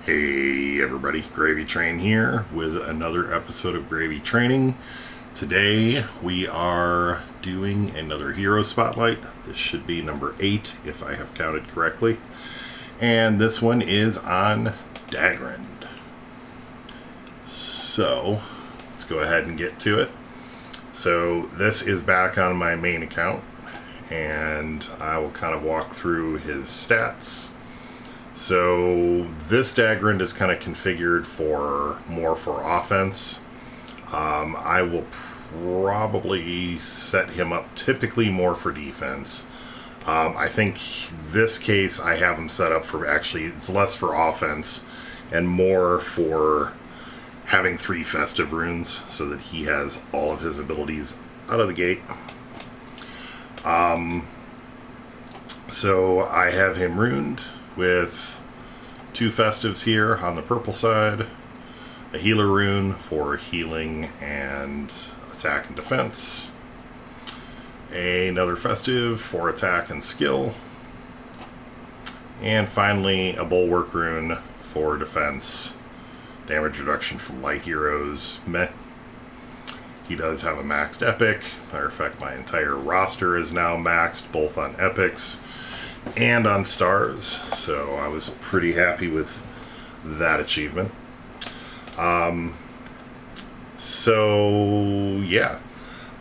Hey everybody, GravyTrain here with another episode of GravyTraining. Today we are doing another hero spotlight. This should be number 8 if I have counted correctly. And this one is on Dagrund. So let's go ahead and get to it. So this is back on my main account and I will kind of walk through his stats. So this Dagrund is kind of configured for more for offense. I will probably set him up typically more for defense. I think this case I have him set up for actually it's less for offense and more for having 3 festive runes so that he has all of his abilities out of the gate. So I have him runed with 2 festives here on the purple side, a healer rune for healing and attack and defense, another festive for attack and skill, and finally a bulwark rune for defense, damage reduction from light heroes. Meh. He does have a maxed epic. Matter of fact, my entire roster is now maxed both on epics and on stars, so I was pretty happy with that achievement. So yeah,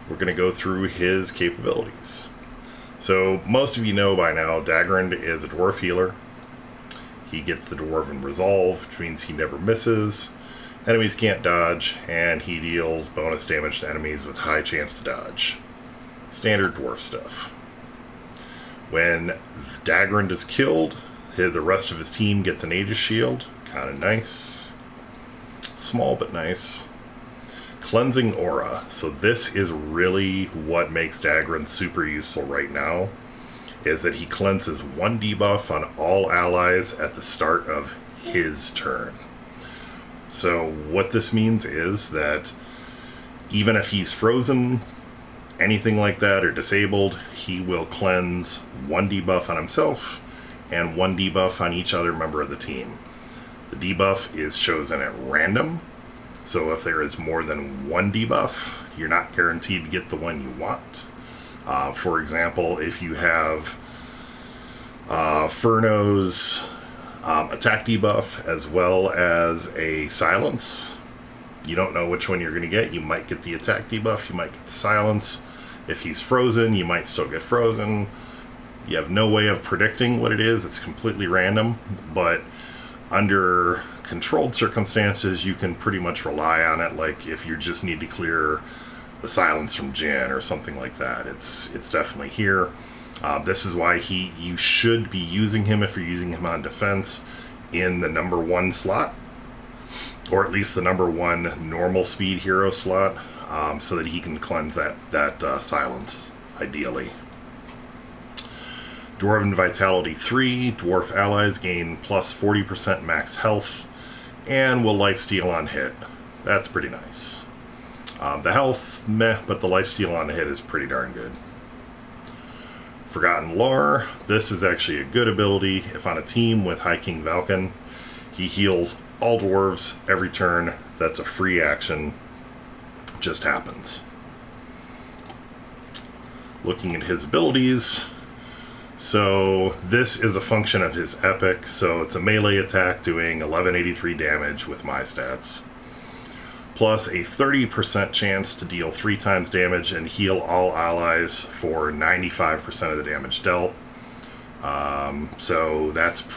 we're going to go through his capabilities. So most of you know by now, Dagrund is a dwarf healer. He gets the Dwarven Resolve, which means he never misses. Enemies can't dodge, and he deals bonus damage to enemies with high chance to dodge. Standard dwarf stuff. When Dagrund is killed, the rest of his team gets an Aegis shield. Kind of nice. Small but nice. Cleansing Aura. So this is really what makes Dagrund super useful right now, is that he cleanses 1 debuff on all allies at the start of his turn. So what this means is that even if he's frozen, anything like that, or disabled, he will cleanse 1 debuff on himself and 1 debuff on each other member of the team. The debuff is chosen at random, so if there is more than 1 debuff, you're not guaranteed to get the one you want. For example, if you have Furno's attack debuff as well as a silence, you don't know which one you're going to get. You might get the attack debuff, you might get the silence. If he's frozen, you might still get frozen. You have no way of predicting what it is. It's completely random, but under controlled circumstances, you can pretty much rely on it. Like if you just need to clear the silence from Jin or something like that, it's definitely here. This is why you should be using him if you're using him on defense in the number 1 slot, or at least the number 1 normal speed hero slot, so that he can cleanse that silence, ideally. Dwarven Vitality 3, dwarf allies gain plus 40% max health, and will lifesteal on hit. That's pretty nice. The health, meh, but the lifesteal on hit is pretty darn good. Forgotten Lore, this is actually a good ability. If on a team with High King Valken, he heals all dwarves every turn. That's a free action. Just happens. Looking at his abilities, so this is a function of his epic. So it's a melee attack doing 1183 damage with my stats, plus a 30% chance to deal 3 times damage and heal all allies for 95% of the damage dealt. So that's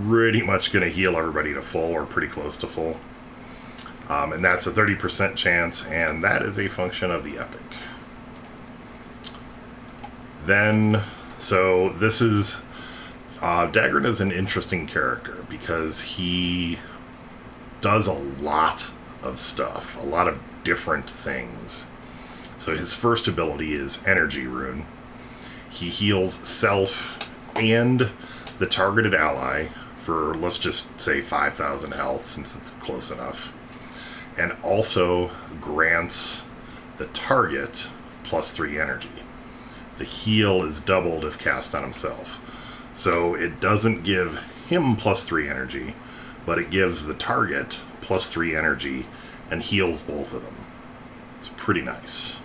pretty much going to heal everybody to full or pretty close to full. And that's a 30% chance, and that is a function of the epic. Then, so this is, Dagrund is an interesting character because he does a lot of stuff, a lot of different things. So his first ability is Energy Rune. He heals self and the targeted ally for, let's just say, 5,000 health, since it's close enough. And also grants the target plus 3 energy. The heal is doubled if cast on himself. So it doesn't give him plus 3 energy, but it gives the target +3 energy and heals both of them. It's pretty nice.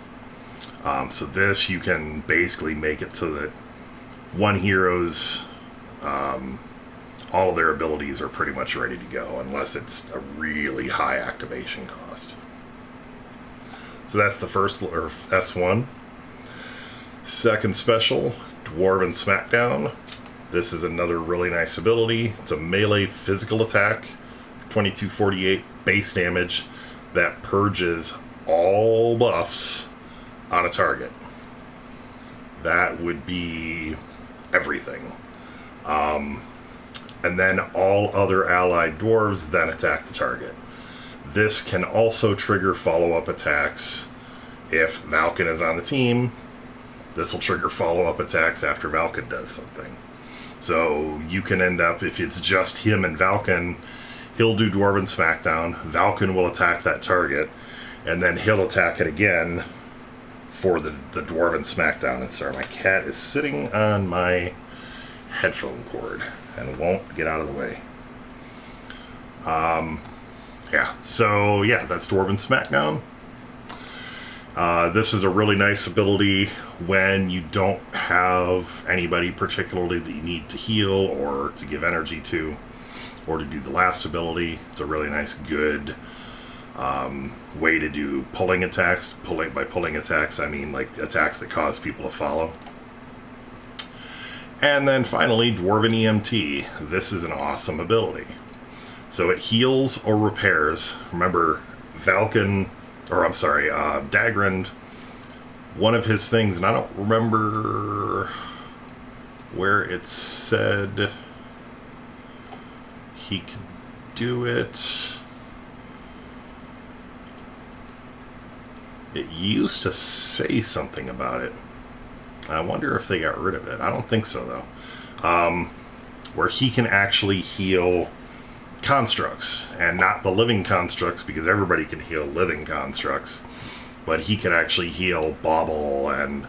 So this, you can basically make it so that one hero's all of their abilities are pretty much ready to go, unless it's a really high activation cost. So that's the first, or S1. Second special, Dwarven Smackdown. This is another really nice ability. It's a melee physical attack, 2248 base damage, that purges all buffs on a target. That would be everything. And then all other allied dwarves then attack the target. This can also trigger follow-up attacks if Valken is on the team. This will trigger follow-up attacks after Valken does something. So you can end up, if it's just him and Valken, he'll do Dwarven Smackdown, Valken will attack that target, and then he'll attack it again for the Dwarven Smackdown. And sorry, my cat is sitting on my headphone cord and won't get out of the way. So that's Dwarven Smackdown. This is a really nice ability when you don't have anybody particularly that you need to heal or to give energy to, or to do the last ability. It's a really nice, good way to do pulling attacks. By pulling attacks, I mean like attacks that cause people to follow. And then finally, Dwarven EMT. This is an awesome ability. So it heals or repairs. Remember, Dagrund, one of his things, and I don't remember where it said he could do it. It used to say something about it. I wonder if they got rid of it. I don't think so, though. Where he can actually heal constructs, and not the living constructs, because everybody can heal living constructs, but he can actually heal Bauble and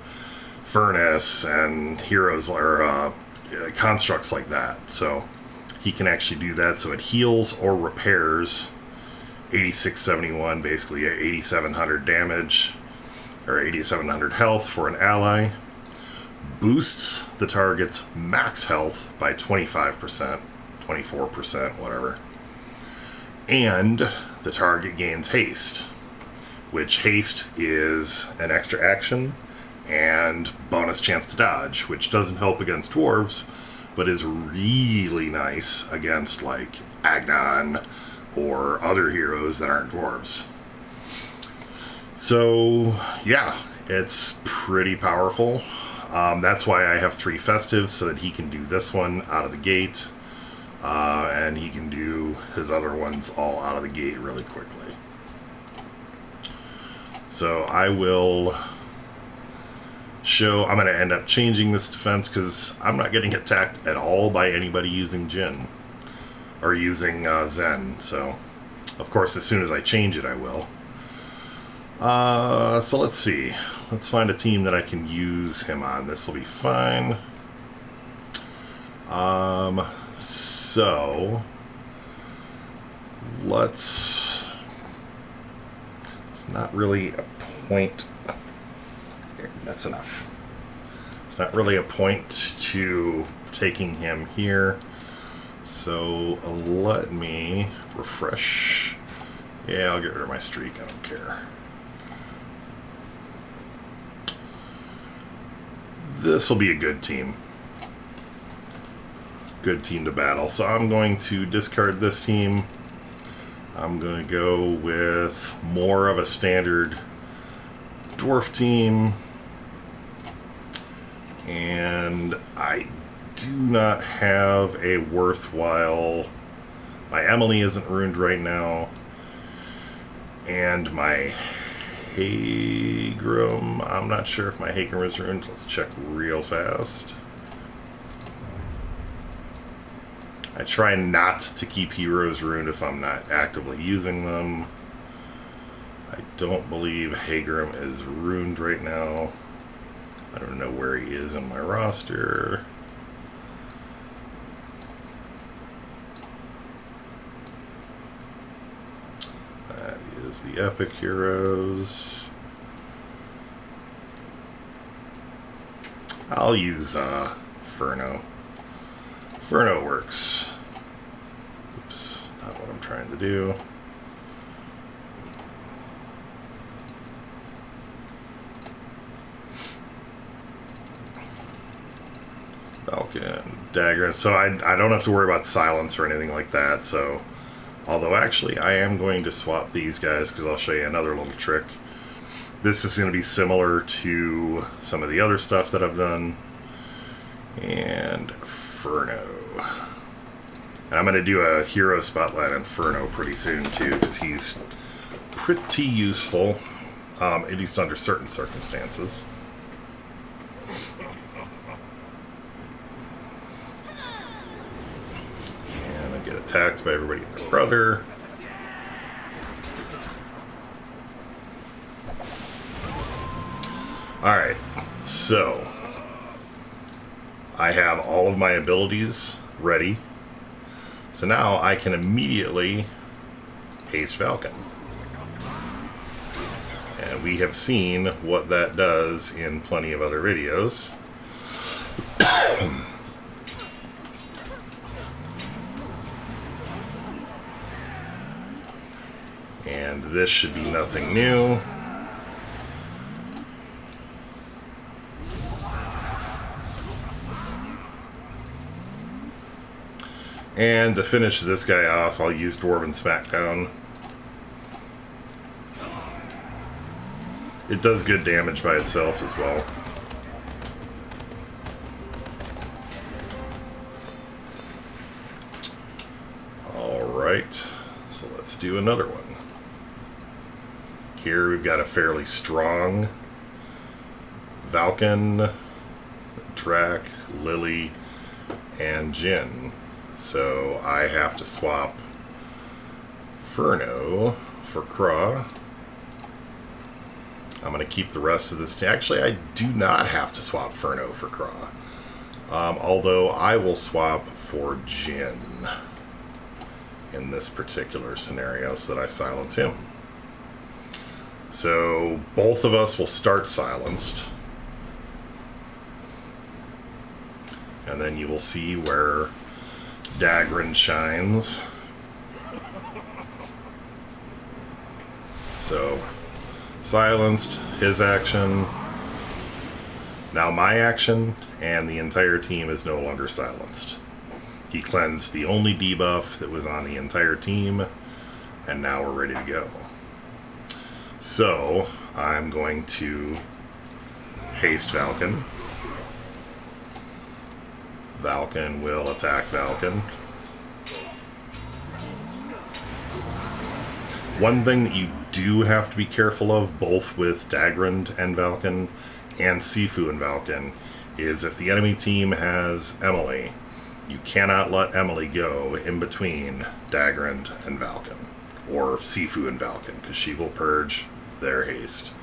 Furnace and heroes, or constructs like that. So he can actually do that. So it heals or repairs 8671, basically 8700 damage, or 8700 health for an ally. Boosts the target's max health by 25%, 24%, whatever. And the target gains haste, which haste is an extra action and bonus chance to dodge, which doesn't help against dwarves, but is really nice against like Agnon or other heroes that aren't dwarves. So yeah, it's pretty powerful. That's why I have 3 festives, so that he can do this one out of the gate, and he can do his other ones all out of the gate really quickly. So I will show, I'm going to end up changing this defense because I'm not getting attacked at all by anybody using Jin or using Zen. So of course, as soon as I change it, I will. So let's see. Let's find a team that I can use him on. This will be fine. So let's. It's not really a point. That's enough. It's not really a point to taking him here. So let me refresh. Yeah, I'll get rid of my streak. I don't care. This will be a good team. Good team to battle. So I'm going to discard this team. I'm going to go with more of a standard dwarf team. And I do not have a worthwhile... My Emily isn't ruined right now. And my Hagrim, I'm not sure if my Hagrim is ruined. Let's check real fast. I try not to keep heroes ruined if I'm not actively using them. I don't believe Hagrim is ruined right now. I don't know where he is in my roster. is the Epic Heroes. I'll use Furno. Furno works. Oops, not what I'm trying to do. Falcon, Dagrund. So I don't have to worry about silence or anything like that. So, although actually I am going to swap these guys because I'll show you another little trick. This is going to be similar to some of the other stuff that I've done. And Furno. And I'm going to do a hero spotlight on Furno pretty soon too, because he's pretty useful, at least under certain circumstances. And I get attacked by everybody and their brother. Alright, so I have all of my abilities ready. So now I can immediately haste Falcon. And we have seen what that does in plenty of other videos. And this should be nothing new. And to finish this guy off, I'll use Dwarven Smackdown. It does good damage by itself as well. Alright, so let's do another one. Here we've got a fairly strong Valken, Drac, Lily, and Jin. So I have to swap Furno for Craw. I'm going to keep the rest of this. Actually, I do not have to swap Furno for Craw. Although I will swap for Jin in this particular scenario so that I silence him. So both of us will start silenced. And then you will see where Dagrund shines. So, silenced, his action. Now my action, and the entire team is no longer silenced. He cleansed the only debuff that was on the entire team, and now we're ready to go. So, I'm going to haste Falcon. Falcon will attack Falcon. One thing that you do have to be careful of, both with Dagrund and Falcon, and Sifu and Falcon, is if the enemy team has Emily, you cannot let Emily go in between Dagrund and Falcon, or Sifu and Falcon, because she will purge their haste.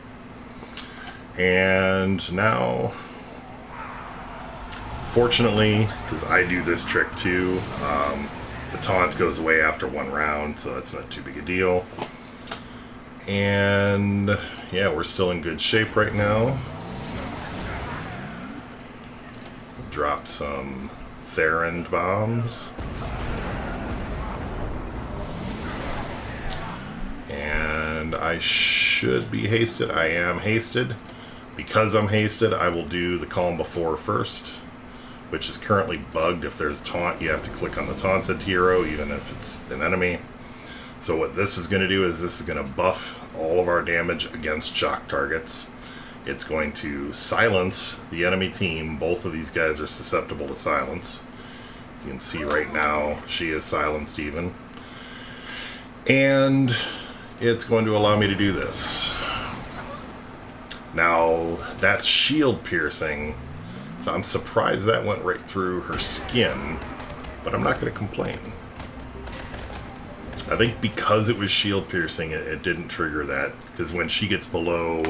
And now, fortunately, because I do this trick too, the taunt goes away after one round, so that's not too big a deal. And yeah, we're still in good shape right now. Drop some Therend bombs. And I should be hasted. I am hasted. Because I'm hasted, I will do the Calm Before first, which is currently bugged. If there's taunt, you have to click on the taunted hero, even if it's an enemy. So what this is going to do is this is going to buff all of our damage against shock targets. It's going to silence the enemy team. Both of these guys are susceptible to silence. You can see right now she is silenced even. And it's going to allow me to do this. Now, that's shield piercing. So I'm surprised that went right through her skin, but I'm not going to complain. I think because it was shield piercing, it didn't trigger that, because when she gets below,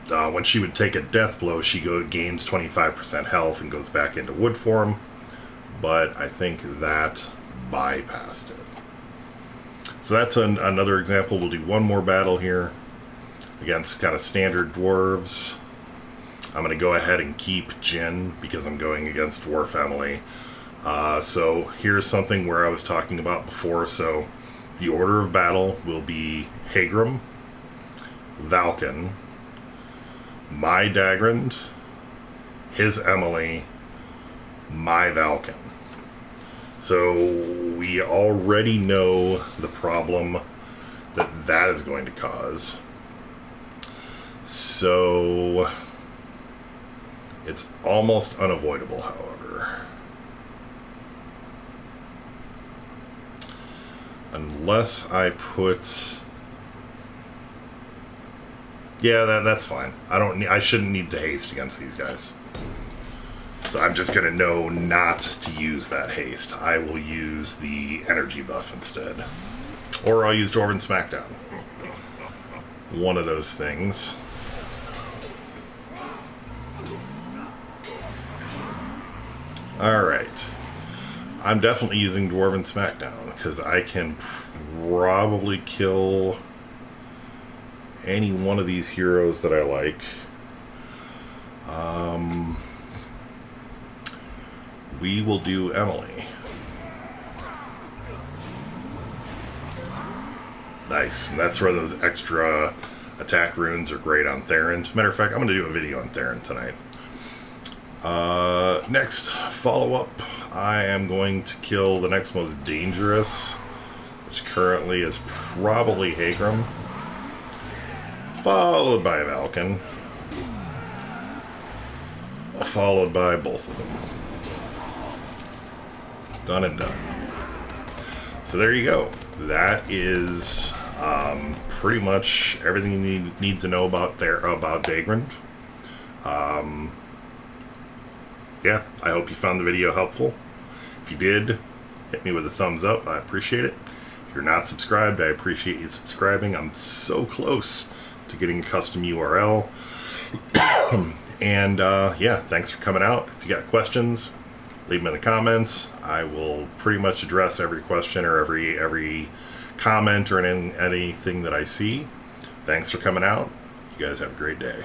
when she would take a death blow, she gains 25% health and goes back into wood form, but I think that bypassed it. So that's another example. We'll do one more battle here against kind of standard dwarves. I'm going to go ahead and keep Jin because I'm going against Dwarf Emily. So here's something where I was talking about before. So the order of battle will be Hagram, Valken, my Dagrund, his Emily, my Valken. So we already know the problem that is going to cause. So it's almost unavoidable, however. Unless I put... Yeah, that's fine. I shouldn't need to haste against these guys. So I'm just going to know not to use that haste. I will use the energy buff instead. Or I'll use Dwarven Smackdown. One of those things. Alright. I'm definitely using Dwarven Smackdown, because I can probably kill any one of these heroes that I like. We will do Emily. Nice. And that's where those extra attack runes are great on Theron. Matter of fact, I'm going to do a video on Theron tonight. Next follow-up, I am going to kill the next most dangerous, which currently is probably Hagram, followed by Valken, followed by both of them. Done and done. So there you go. That is pretty much everything you need to know about Dagrund. Yeah, I hope you found the video helpful. If you did, hit me with a thumbs up. I appreciate it. If you're not subscribed, I appreciate you subscribing. I'm so close to getting a custom URL. And yeah, thanks for coming out. If you got questions, leave them in the comments. I will pretty much address every question or every comment or anything that I see. Thanks for coming out. You guys have a great day.